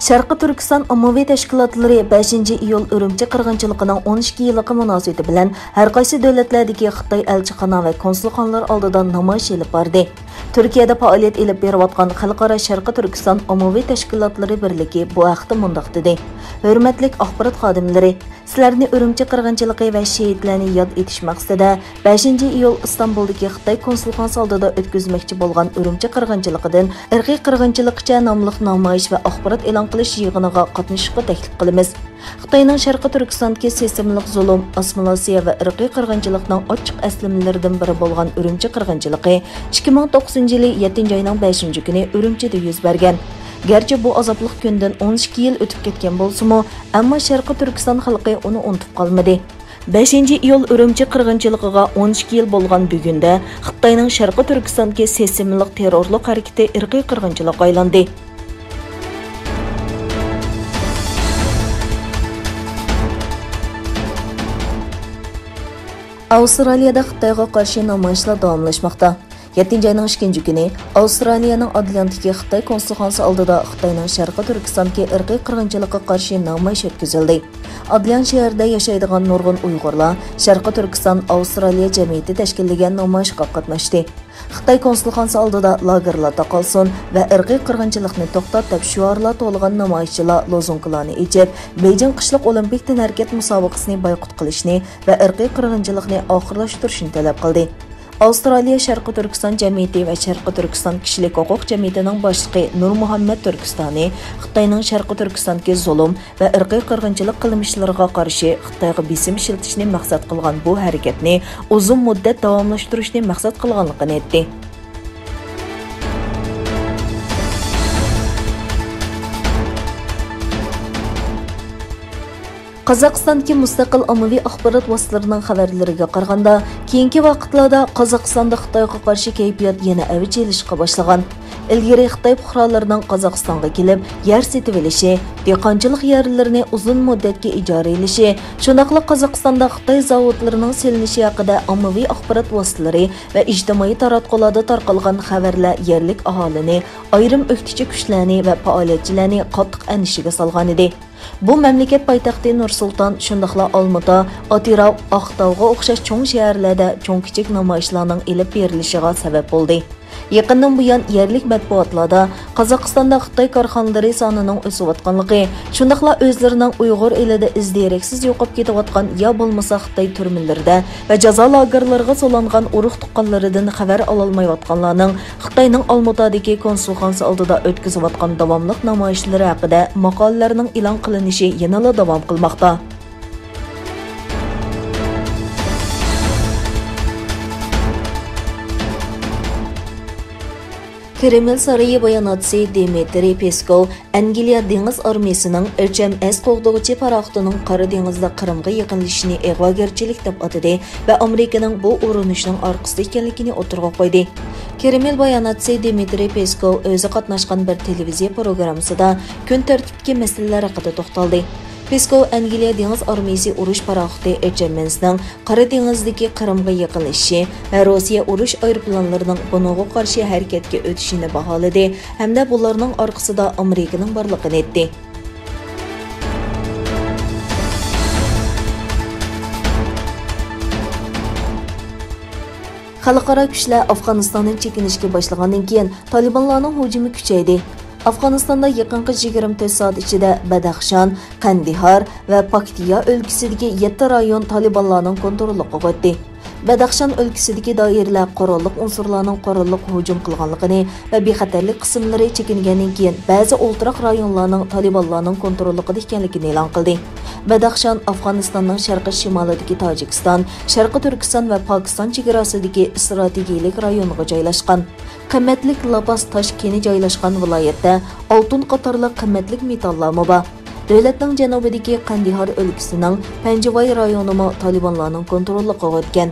Sharqi Turkiston ommaviy tashkilotlari 5-iyul Urumchi qirg'inchiligining 12 yiliga munosabati bilan har qaysi davlatlardagi Xitoy elchixona va konsulxonalar oldida namoyish olib bordi. Turkiyada faoliyat olib berayotgan Xalqaro Sharqi Turkiston ommaviy tashkilotlari birligi bu haqda mundaq dedi. Hurmatli axborot xodimlari, sizlarni Urumchi qirg'inchiligi va shahidlarni yod etish maqsadida 5-iyul Istanbuldagi Xitoy konsulxonasi oldida o'tkazmoqchi bo'lgan Urumchi qirg'inchiligidan irqiy qirg'inchilikcha nomli namoyish va axborot e'lon qilish yig'iniga qatnashishga taklif qilamiz. Xitoyning Sharqi Turkistondagi sistemlik zulm, assimilyatsiya va irqiy qirg'inchilikning ochiq aslimalaridan biri bo'lgan Urumchi qirg'inchiligi 2009-yili 7-oyning 5-kuni Urumchida yuz bergan. Gerçi bu azaplık günden 12 yıl ötüp ketken bolsa-mı, amma Sharqi Turkiston xalqi onu unutib qalmadı. 5-iyul Urumchi qirg'inchiligiga 12 yil bo'lgan bugunda Xitoyning Sharqi Turkistondagi sistemlik terrorlik harakati irqiy qirg'inchilikka aylandi. Avustraliyada Xitoyga qarshi namoyishlar davomlashmoqda. 7-oyning 2 kuni Avstraliyaning Atlantiki Xitoy konsulxonasi oldida Xitoyning Sharqi Turkistondagi irqiy qirg'inchilikka qarshi namoyish o'tkazildi. Adlian shahrida yashaydigan nurg'un Uyg'urlar Sharqi Turkiston Avstraliya jamiyati tashkillagan namoyishga qatnashdi. Xitoy konsulxonasi oldida lagerlarda qolsin va irqiy qirg'inchilikni to'xtat deb shiorlar to'lg'an namoyishchilar lozunkalarni ichib, Beijing qishliq olimpik tanharkat musobaqasini boyqut qilishni va irqiy qirg'inchilikni oxirlashtirishni talab qildi. Avstraliya Sharqi Turkiston jamiyati va Sharqi Turkiston kishilik huquq jamiyatining boshlig'i Nur Muhammad Turkistoni Xitoyning Sharqi Turkistondagi zulm va irqiy qirg'inchilik qilmishlariga qarshi Xitoyga besim ishlatishni maqsad qilgan bu harakatni uzun muddat davomlashtirishni maqsad qilganligini aytdi. Qozog'istondagi mustaqil ommaviy axborot vositalarining xabarlariga qaraganda, keyingi vaqtlarda Qozog'istonda Xitoyga qarshi kayfiyat yana avj olishga boshlagan. Ilgari Xitoy fuqarolarining Qozog'istonga kelib, yer setib olishi, dehqonchilik yerlarini uzun muddatga ijara olishi, shuningdek Qozog'istonda Xitoy zavodlarining selinishi haqida ommaviy axborot vositalari va ijtimoiy taratqularda tarqalgan xabarlar yerlik aholini, ayrim o'qituvchi kuchlarni va faoliyatchilarni qattiq andishaga solgan edi. Bu mamlakat poytaxti Nur-Sulton, shundaqla Olmaota, Atirav, Aqtauga o'xshash cho'ng shaharlarda cho'ng-kichik namoyishlarning elib berilishiga sabab bo'ldi. Yaqindan buyon yerlik matbuotlarda Qozog'istonda Xitoy korxonalari sonining o'sayotganligi, shundaqla o'zlarining Uyg'ur elida izdiraksiz yo'qib ketayotgan yo bo'lmasa Xitoy turmalarida va jazo lagerlariga solangan urug' tuqqanlaridan xabar ololmayotganlarning Xitoyning Olmaotadagi konsulxonasi oldida o'tkazayotgan davomli namoyishlari haqida maqolalarning e'lon qilinishi yanada davom qilmoqda. Kreml sarayı bayonotchisi Dmitry Peskov Angliya dengiz armiyasining HMS qo'g'dovchi paraxtining Qora dengizda Qrimga yaqinlashishini ig'vogarchilik deb atadi va Amerikaning bu urinishning orqasida ekanligini o'tirg'a qo'ydi. Kreml bayonotchisi Dmitry Peskov o'zi qatnashgan bir televiziya programmasida kun tartibdagi masalalar haqida to'xtaldi. Peskov Angliya dengiz armiyasi urush paraxti HMSning Qora dengizdagi Qrimga yaqinlashishi va Rossiya urush aeroplanlarining bunga qarshi harakatga o'tishini baholadi hamda bularning orqasida Amerikaning borligini aytdi. Xalqaro kuchlar Afg'onistondan chekinishga boshlagandan keyin Talibanlarning hujumi kuchaydi. Afg'onistonda yaqinqi 24 soat ichida Badaxshon, Qandihar va Paktiya o'lkasidagi 7 rayon Talibanlarning kontroliga o'tdi. Badaxshon o'lkasidagi doiralar qurolliq unsurlarning qurolliq hujum qilganligini va bexatarlik qismlari chekingandan keyin ba'zi o'ltiroq rayonlarning Talibanlarning kontroliga ekanligini e'lon qildi. Badaxshon Afg'onistonning sharqiy shimolidagi Tojikiston, Sharqi Turkiston va Pokiston chegarasidagi strategik rayonga joylashgan. Qimmatlik labas tosh keni joylashgan viloyatda oltin qatorli qimmatlik metallar bor. Davlatning janubidagi Qandihar o'lkasining Panjavoy rayonimi Talibanlarning kontroliga o'tgan.